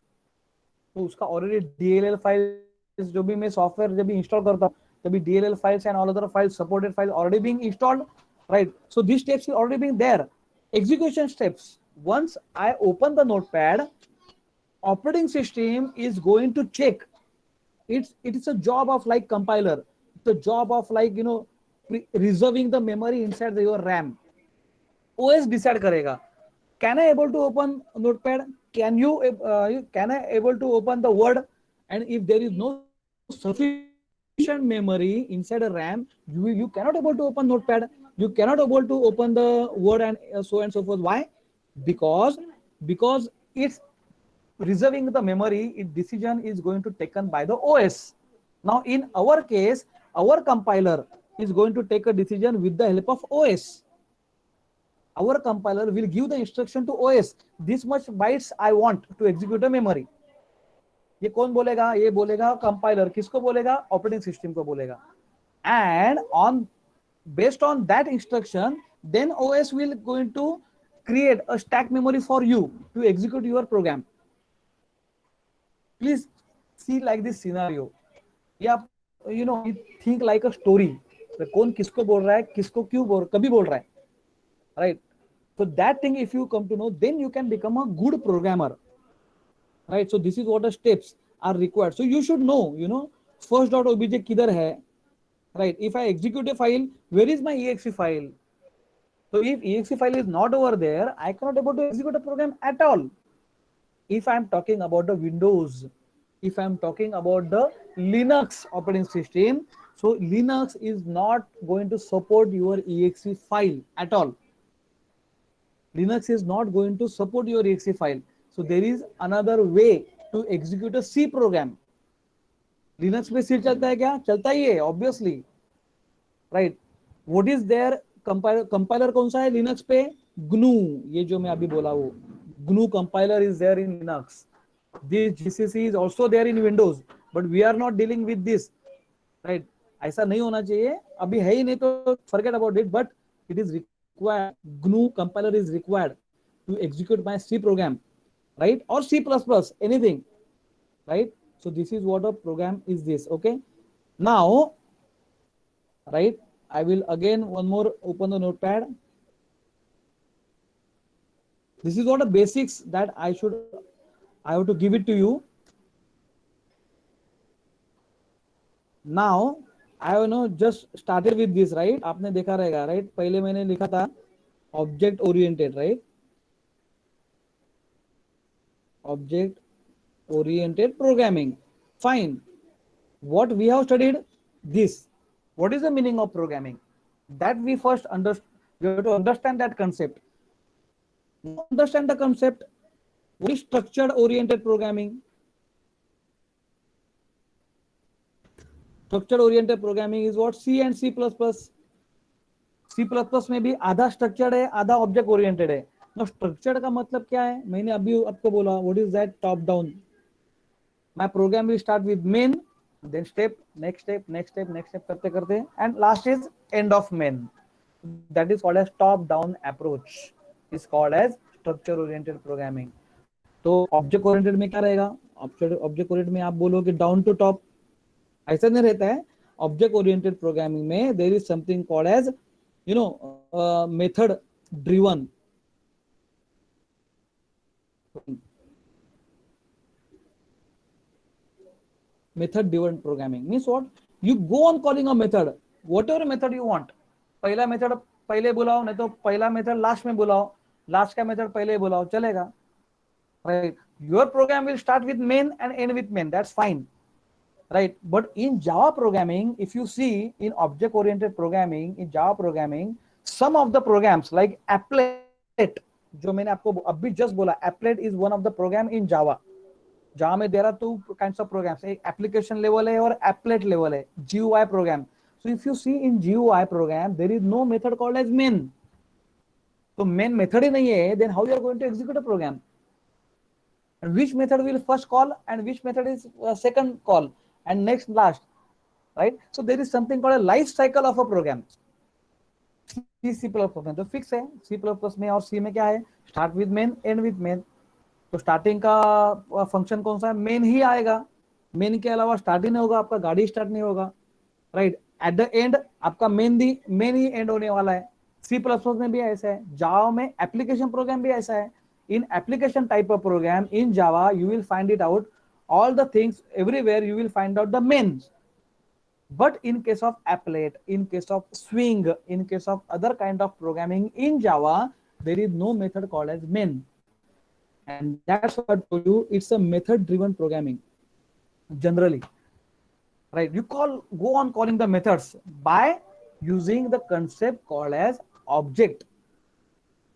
तो उसका already DLL files जो भी मैं software जब भी install करता हूँ, तभी DLL files and all other files, supported files already being installed, right? So these steps is already being there. Execution steps. Once I open the notepad, operating system is going to check. It is a job of like compiler. It's a job of like, you know, reserving the memory inside your RAM. OS decide करेगा. Can I able to open notepad? Can I able to open the word? And if there is no sufficient memory inside a RAM, you cannot able to open notepad. You cannot able to open the word and so and so forth. Why? Because it's reserving the memory. Its decision is going to taken by the OS. Now in our case, our compiler is going to take a decision with the help of OS. Our compiler will give the instruction to OS. This much bytes I want to execute a memory. ये कौन बोलेगा? ये बोलेगा compiler. किसको बोलेगा? Operating system को बोलेगा. And based on that instruction, then OS will going to create a stack memory for you to execute your program. Please see like this scenario. या you know, you think like a story. कौन किसको बोल रहा है, किसको क्यों कभी बोल रहा है, right? So that thing if you come to know, then you can become a good programmer, right? So this is what the steps are required. So you should know, you know, first.obj किधर है, right? If I execute a file, where is my exe file? So if exe file is not over there, I cannot able to execute a program at all. If I'm talking about the Windows, if I'm talking about the Linux operating system, so Linux is not going to support your exe file at all. Linux is not going to support your exe file. So there is another way to execute a C program. Linux पे C चलता है क्या? चलता ही है, obviously, right? What is there? Compiler कौन सा है Linux पे? GNU. ये जो मैं अभी बोला वो GNU compiler is there in Linux. This GCC is also there in Windows, but we are not dealing with this, right? ऐसा नहीं होना चाहिए. अभी है ही नहीं तो forget about it. But it is required. GNU compiler is required to execute my C program, right? Or C++, anything, right? So this is what a program is this. Okay. Now, right, I will again one more open the notepad. This is what the basics that I have to give it to you. Now I have just started with this, right? आपने देखा रहेगा, right? पहले मैंने लिखा था object oriented, right? Object oriented programming. Fine. What we have studied this. what is the meaning of programming? That we first understand. We have to understand that concept. Now understand the concept. What is structured oriented programming? Structured oriented programming is what? C and C++. C++ में भी आधा structured है, आधा object oriented है. Now structured का मतलब क्या है? मैंने अभी आपको बोला, what is that? Top down. My program will start with main, then step, next step, next step, next step करते करते, and last is end of main. That is called as top down approach. Is called as structure oriented programming. तो object oriented में क्या रहेगा? Object oriented में आप बोलोगे down to top, ऐसा नहीं रहता है. ऑब्जेक्ट ओरिएंटेड प्रोग्रामिंग में there is something called as method driven. Method driven programming means what? You go on calling a method, whatever method you want. पहला मेथड पहले बुलाओ, नहीं तो पहला मेथड लास्ट में बुलाओ, लास्ट का मेथड पहले बुलाओ, चलेगा. Right? Your program will start with main and end with main. That's fine. Right? But in Java programming, if you see in object oriented programming, in Java programming, some of the programs like applet, जो मैंने आपको अभी just बोला, applet is one of the program in Java. Java में there are two kinds of programs. एक application level है और applet level है, GUI program. So if you see in GUI program, there is no method called as main. तो main method ही नहीं है, then how you are going to execute a program? And which method will first call and which method is second call and next last, right? So there is something called a life cycle of a program. C++ में तो fix है, C++ में और C में क्या है? Start with main, end with main. तो starting का फंक्शन कौन सा है? मेन ही आएगा. मेन के अलावा स्टार्ट ही नहीं होगा, आपका गाड़ी स्टार्ट नहीं होगा. राइट. एट द एंड आपका मेन ही एंड होने वाला है. C++ में भी ऐसा है, जावा में एप्लीकेशन प्रोग्राम भी ऐसा है. In application type of program in Java you will find it out all the things everywhere, you will find out the main. But in case of applet, in case of swing, in case of other kind of programming in Java, there is no method called as main. And that's what I told you, it's a method driven programming generally, right? You go on calling the methods by using the concept called as object.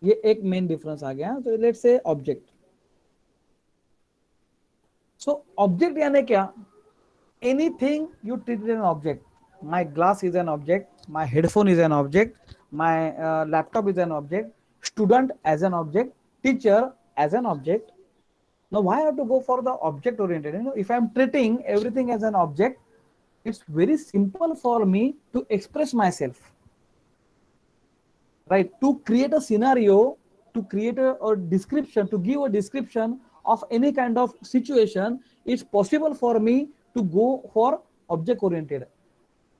ये एक main difference आ गया. So let's say object. So object यानी क्या? Anything you treat it as an object. My glass is an object, my headphone is an object, my laptop is an object, student as an object, teacher as an object. Now why I have to go for the object oriented? You know, if I'm treating everything as an object, it's very simple for me to express myself, right? To create a scenario, to create a description, to give a description of any kind of situation, it's possible for me to go for object oriented,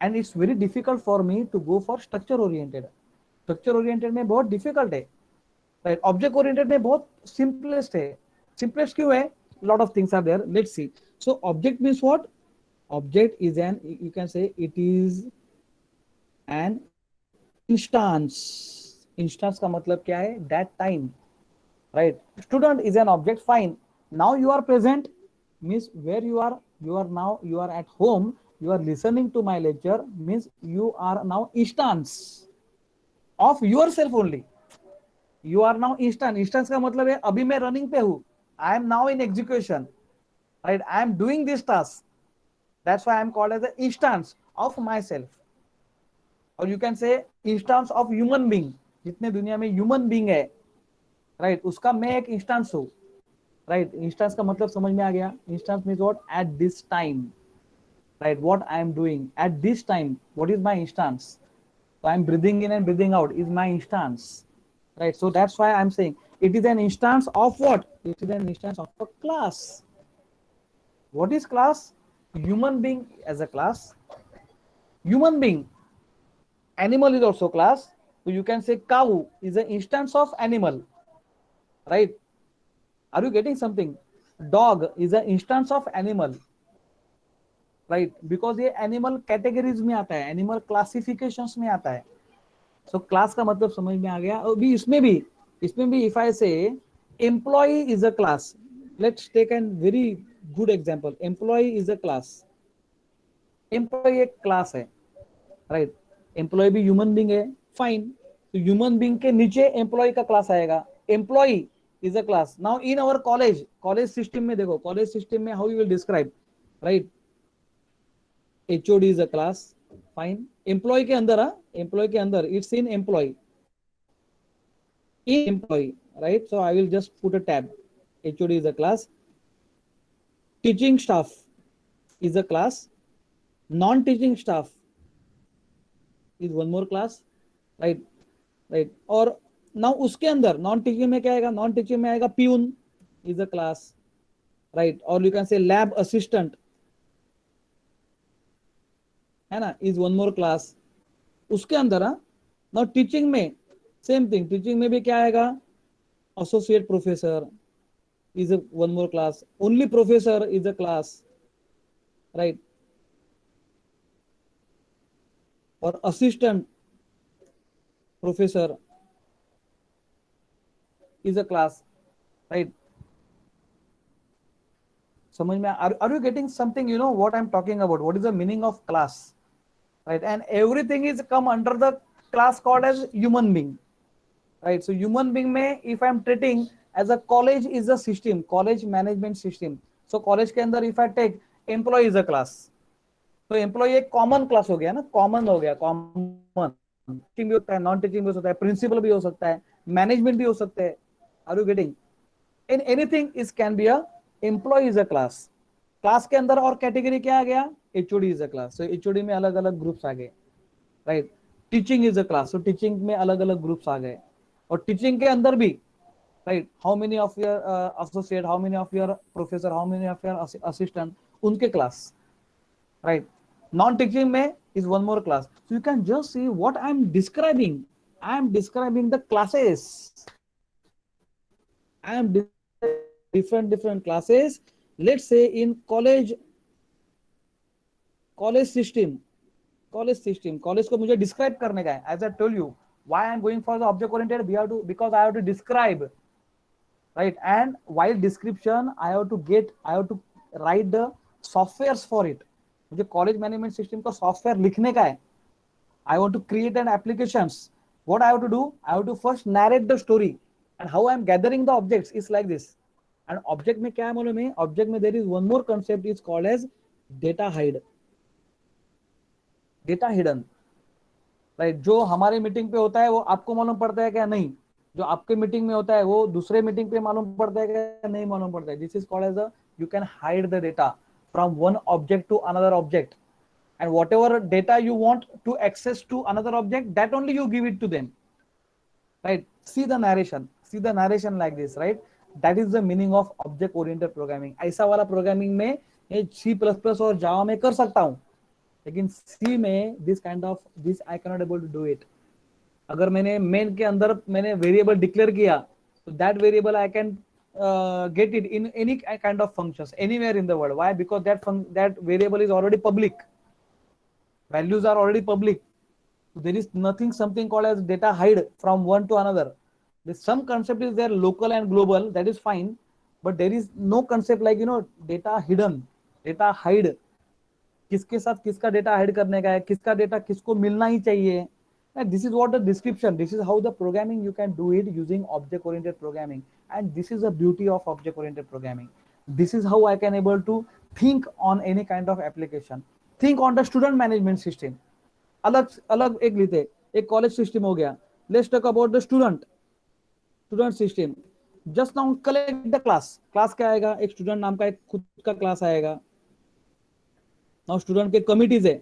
and it's very difficult for me to go for structure oriented. Structure oriented में बहुत difficult है, right? Object oriented में बहुत simplest है. Simplest क्यों है? Lot of things are there. Let's see. So object means what? Object is an, you can say it is an instance. Instance का मतलब क्या है? That time, right? Student is an object. Fine. Now you are present means where you are now, you are at home, you are listening to my lecture, means you are now instance of yourself only. You are now instance. Instance का मतलब है अभी मैं running पे हूँ. I am now in execution, right? I am doing this task. That's why I am called as an instance of myself. Or you can say instance of human being. जितने दुनिया में human being है, right? उसका मैं एक instance हूँ, right? Instance का मतलब समझ में आ गया? Instance means what? At this time, right? What I am doing at this time. What is my instance? So I am breathing in and breathing out is my instance, right? So that's why I am saying it is an instance of what? It is an instance of a class. What is class? Human being as a class. Human being. Animal is also class. So you can say cow is an instance of animal, right? Are you getting something? Dog is an instance of animal, right? Because ये animal categories में आता है, animal classifications में आता है. So class का मतलब समझ में आ गया. अभी इसमें भी if I say employee is a class, let's take a very good example. Employee is a class. Employee एक class है. राइट. एम्प्लॉय भी ह्यूमन बींग है, फाइन. तो ह्यूमन बींग के नीचे एम्प्लॉय का क्लास आएगा. Employee is a class. Now in our college system में देखो, कॉलेज सिस्टम में how you will describe, right. HOD is a class, fine. Employee के अंदर, एम्प्लॉय के अंदर it's in employee, in employee, right? So I will just put a tab. HOD is a class. Teaching staff is a class. Non-teaching staff is one more class, right? Right. और now उसके अंदर non teaching में क्या आएगा? Non teaching में आएगा peon is a class, right? और you can say lab assistant, है ना, is one more class. उसके अंदर now टीचिंग में सेम थिंग, टीचिंग में भी क्या आएगा? Associate professor is a one more class. Only professor is a class, right? Or assistant professor is a class, right? समझ में? Are you getting something? You know what I'm talking about? What is the meaning of class, right? And everything is come under the class called as human being, right? So human being में if I'm treating as a college is a system, college management system. So college के अंदर if I take employee is a class, तो employ एक common class हो गया ना, common हो गया. कॉमन टीचिंग भी होता है, नॉन टीचिंग भी हो सकता है, प्रिंसिपल भी हो सकता है, मैनेजमेंट भी हो सकते हैं. Are you getting? In anything is can be a employee is a class. Class के अंदर और कैटेगरी क्या आ गया? HOD is a class. तो एचओडी में अलग अलग ग्रुप्स आ गए, right. Teaching is a class. तो टीचिंग में अलग अलग ग्रुप्स आ गए. और टीचिंग के अंदर भी, right, how many of your associate, how many of your professor, how many of your assistant, उनके क्लास, right. Non-teaching में is one more class. So you can just see what I am describing. I am describing the classes. I am different classes. Let's say in college system, college को मुझे describe करने का है. As I told you, why I am going for the object oriented? Because I have to describe, right? And while description, I have to write the softwares for it. मुझे college management system का software लिखने का है. I want to create an applications. What I have to do? I have to first narrate the story and how I am gathering the objects is like this. And object में क्या है मालूम है? Object में there is one more concept is called as data hide, data hidden, right? जो हमारे meeting पे होता है वो आपको मालूम पड़ता है क्या? नहीं. जो आपके मीटिंग में होता है वो दूसरे मीटिंग पे मालूम पड़ता है क्या? नहीं मालूम पड़ता है. This is called as a you can hide the data from one object to another object. And whatever data you want to access to another object, that only you give it to them, right? See the narration like this, right? That is the meaning of object oriented programming. ऐसा वाला programming में C++ और जावा में कर सकता हूं, लेकिन C में this I cannot able to do it. अगर मैंने मेन के अंदर मैंने वेरिएबल डिक्लेयर किया, तो that variable I can get it in any kind of functions anywhere in the world. Why? Because that variable is already public. Values are already public. So there is something called as data hide from one to another. There's some concept is there, local and global, that is fine, but there is no concept like data hidden, data hide. किसके साथ किसका data hide करने का है, किसका data किसको मिलना ही चाहिए. This is what the description, this is how the programming you can do it using object oriented programming. And this is the beauty of object oriented programming. This is how I can able to think on any kind of application. Think on the student management system. अलग अलग एक लेते, एक college system हो गया. Let's talk about the student system. Just now collect the class क्या आएगा? एक स्टूडेंट नाम का एक खुद का क्लास आएगा. नाउ स्टूडेंट के कमिटीज है,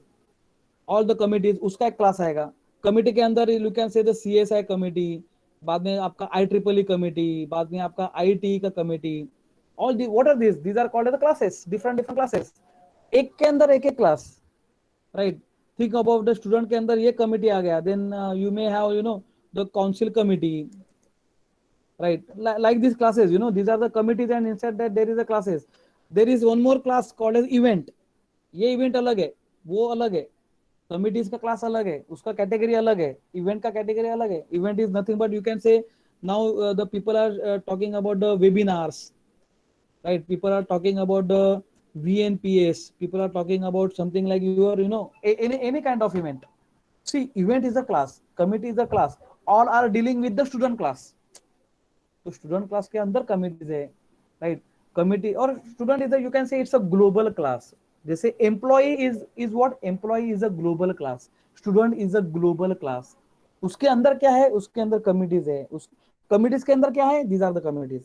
ऑल द कमिटीज, उसका एक क्लास आएगा. कमिटी के अंदर यू कैन से द CSI कमिटी, बाद में आपका IEEE कमिटी, बाद में आपका IIT का committee. All the what are these are called the classes, different classes. एक के अंदर एक class, right. Think about the student के अंदर ये कमिटी आ गया. Then you may have the council committee, right? Like these classes, these are the committees, and inside that there is a classes. There is one more class called as event. ये event अलग है, वो अलग है. Committees का class अलग है, उसका कैटेगरी अलग है, इवेंट का कैटेगरी अलग है. Event is nothing but you can say now the people are talking about the webinars, right? People are talking about the VNPS, people are talking about something like any kind of event, See, event is a class, committee is a class, all are dealing with the student class. तो student class के अंदर committees है, right. Committee और student is you can say it's a global class. जैसे employ is what, employ is a global class, student is a global class. उसके अंदर क्या है, उसके अंदर कमिटीज है, उस कमिटीज के अंदर क्या है, these are the committees,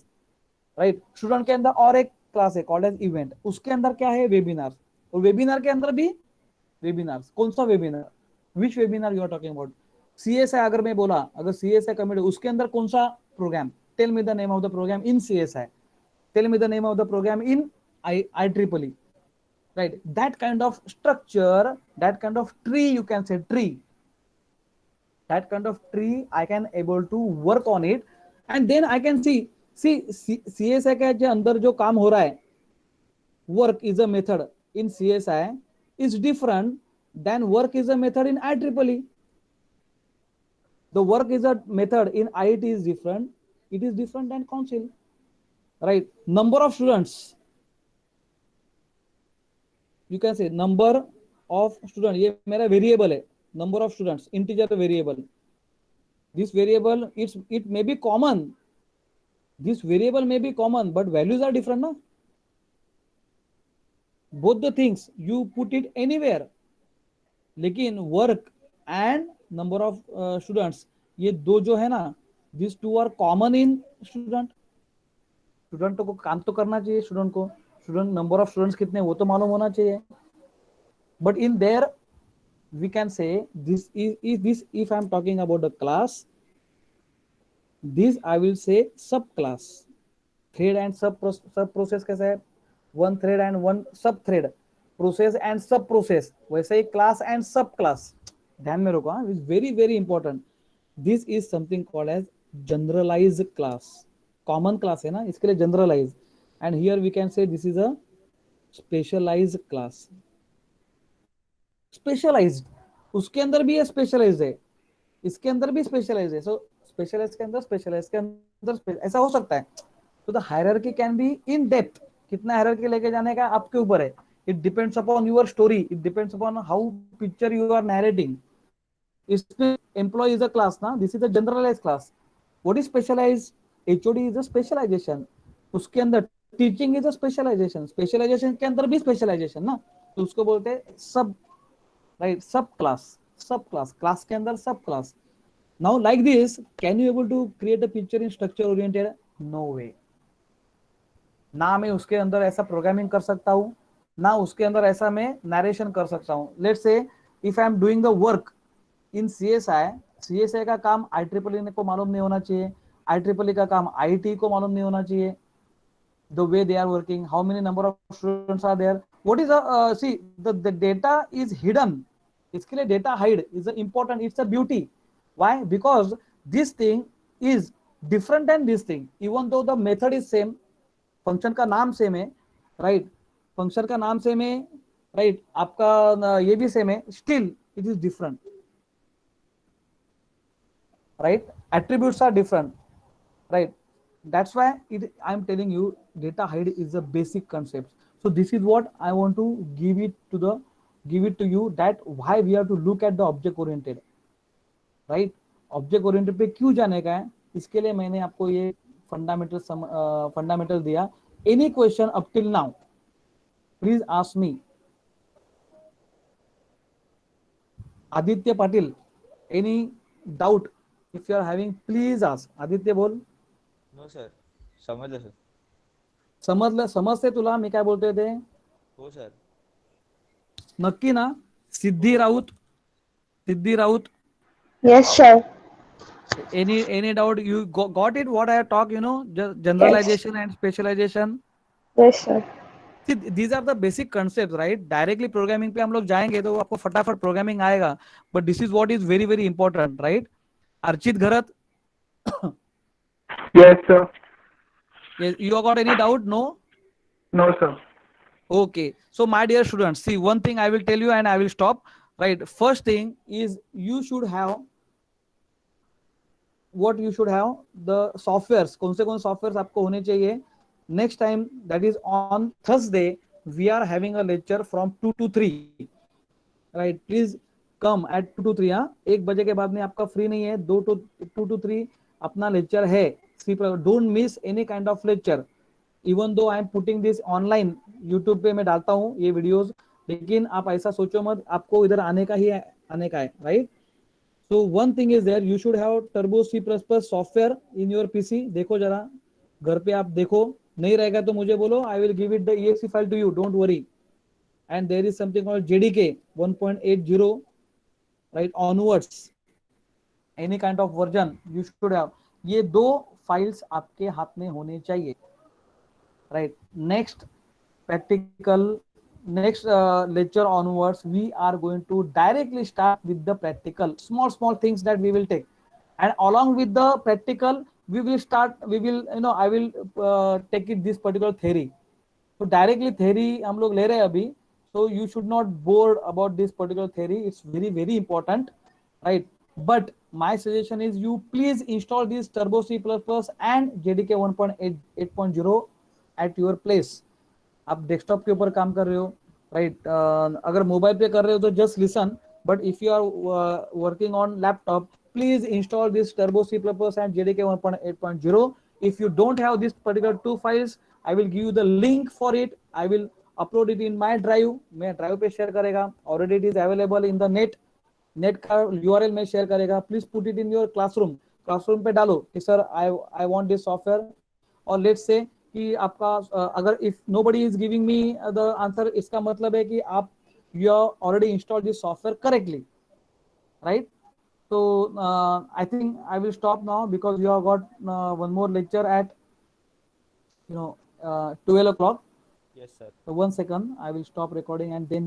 right. Student के अंदर और एक क्लास है कॉल्ड एज इवेंट, उसके अंदर क्या है, वेबिनार, और वेबिनार के अंदर भी वेबिनार. कौन सा webinar, which webinar you are talking about. CSI अगर मैं बोला, अगर सीएसआई कमिटी, उसके अंदर कौन सा program, tell me the name of the program in CSI, tell me the name of the program in IEEE, right. That kind of structure, that kind of tree, you can say tree, that kind of tree I can able to work on it, and then I can see CSI के जो अंदर जो काम हो रहा है, work is a method in CSI is different than work is a method in IEEE. The work is a method in IIT is different, it is different than council, right. Number of students, you can say number of students, ये मेरा variable है, number of students, integer variable. This variable, it may be common, this variable may be common, but values are different, na. Both the things you put it anywhere, लेकिन work and number of students, ये दो जो है ना, these two are common in student. Student को काम तो करना चाहिए, स्टूडेंट को, स्टूडेंट नंबर ऑफ स्टूडेंट्स कितने वो तो मालूम होना चाहिए. But in there we can say this is this, if I am talking about the class, this I will say sub class. Thread and sub process कैसा है, one thread and one sub thread, process and sub process, वैसे ही class and sub class. ध्यान में रखो, is very very important. This is something called as generalized class. Common class है ना, इसके लिए generalized, and here we can say this is a specialized class. Specialised, उसके अंदर भी स्पेशलाइज्ड है, इसके अंदर भी स्पेशलाइज्ड है. सो स्पेशलाइज्ड के अंदर, स्पेशलाइज्ड के अंदर ऐसा हो सकता है. तो the hierarchy can be in depth, कितना हायरार्की लेके जाने का आपके ऊपर है. It depends upon your story, it depends upon how picture you are narrating. इसमें एम्प्लॉय इज अ क्लास ना, this is a generalised class. What is specialised, HOD is a specialisation, उसके अंदर teaching is a specialisation, specialisation के अंदर भी specialisation ना, तो उसको बोलते हैं सब, right, sub class, class के अंदर sub class. Now like this, can you able to create a picture in structure oriented? No way. ना मैं उसके अंदर ऐसा प्रोग्रामिंग कर सकता हूँ, ना उसके अंदर ऐसा मैं नरेशन कर सकता हूँ. Let's say if I am doing the work in CSI का काम IEEE को मालूम नहीं होना चाहिए, IEEE का काम IIT को मालूम नहीं होना चाहिए. The way they are working, how many number of students are there, what is see the data is hidden. इसके लिए data hide is important, it's a beauty. Why? Because this thing is different than this thing, even though the method is same, function का नाम same है, right, function का नाम same है, right, आपका ये भी same है, still it is different, right, attributes are different, right. That's why I'm telling you data hide is a basic concept. So this is what I want to give it to you, that why we have to look at the object oriented, right. Object oriented पे क्यों जाने का है, इसके लिए मैंने आपको ये फंडामेंटल दिया. Any question up till now, please ask me. Aditya Patil, any doubt, if you are having please ask. Aditya बोल. नो सर, समजलं सर. समजते तुला मी काय बोलतोय ते? हो सर. नक्की ना? सिद्धी Raut. Yes, sir. Any doubt? You got it? What I talk, generalization and specialization. Yes, sir. See, these are the basic concepts, right? Directly programming पे हम लोग जाएंगे तो आपको फटाफट programming आएगा. But this is what is very very important, right? Archit Gharat. Yes, sir. Yes, you got any doubt? No. No, sir. Okay. So my dear students, see, one thing I will tell you and I will stop. Right. First thing is you should have what you should have the softwares. कौन से softwares आपको होने चाहिए. Next time, that is on Thursday, we are having a lecture from 2 to 3. Right. Please come at 2 to 3. हाँ, 1 बजे के बाद में आपका फ्री नहीं है. 2 to 3 अपना लेक्चर है. Don't miss any kind of lecture. Even though I am putting this online, YouTube पे मैं डालता हूँ ये वीडियोस, लेकिन आप ऐसा सोचो मत आपको इधर आने का ही आने का है, right? So one thing is there, you should have Turbo C plus plus software in your PC. देखो जरा घर पे आप देखो, नहीं रहेगा तो मुझे बोलो, I will give it the exe file to you, don't worry. And there is something called JDK 1.80, right, onwards, any kind of version you should have. ये दो फाइल्स आपके हाथ में होने चाहिए, right? Next practical, next lecture onwards, we are going to directly start with the practical, small things that we will take, and along with the practical we will I will take it this particular theory. So directly theory हम लोग ले रहे हैं अभी, so you should not bored about this particular theory. It's very important, right? But my suggestion is you please install this Turbo C++ and JDK 1.8.0 at your place. आप desktop के ऊपर काम कर रहे हो, राइट? अगर मोबाइल पे कर रहे हो तो just listen, but if you are working on laptop, please install this turbo C plus plus and JDK 1.8.0. If you don't have this particular two files, I will give you the link for it. I will upload it in my drive. मैं drive पे share करेगा, already it is available in the net का URL में share करेगा. Please put it in your classroom पे डालो कि sir I want this software. और लेट्स से कि आपका अगर if nobody is giving me the answer, इसका मतलब है कि आप you are already installed this software correctly, right? So I think I will stop now because you have got one more lecture at 12 o'clock. Yes, sir. So 1 second, I will stop recording and then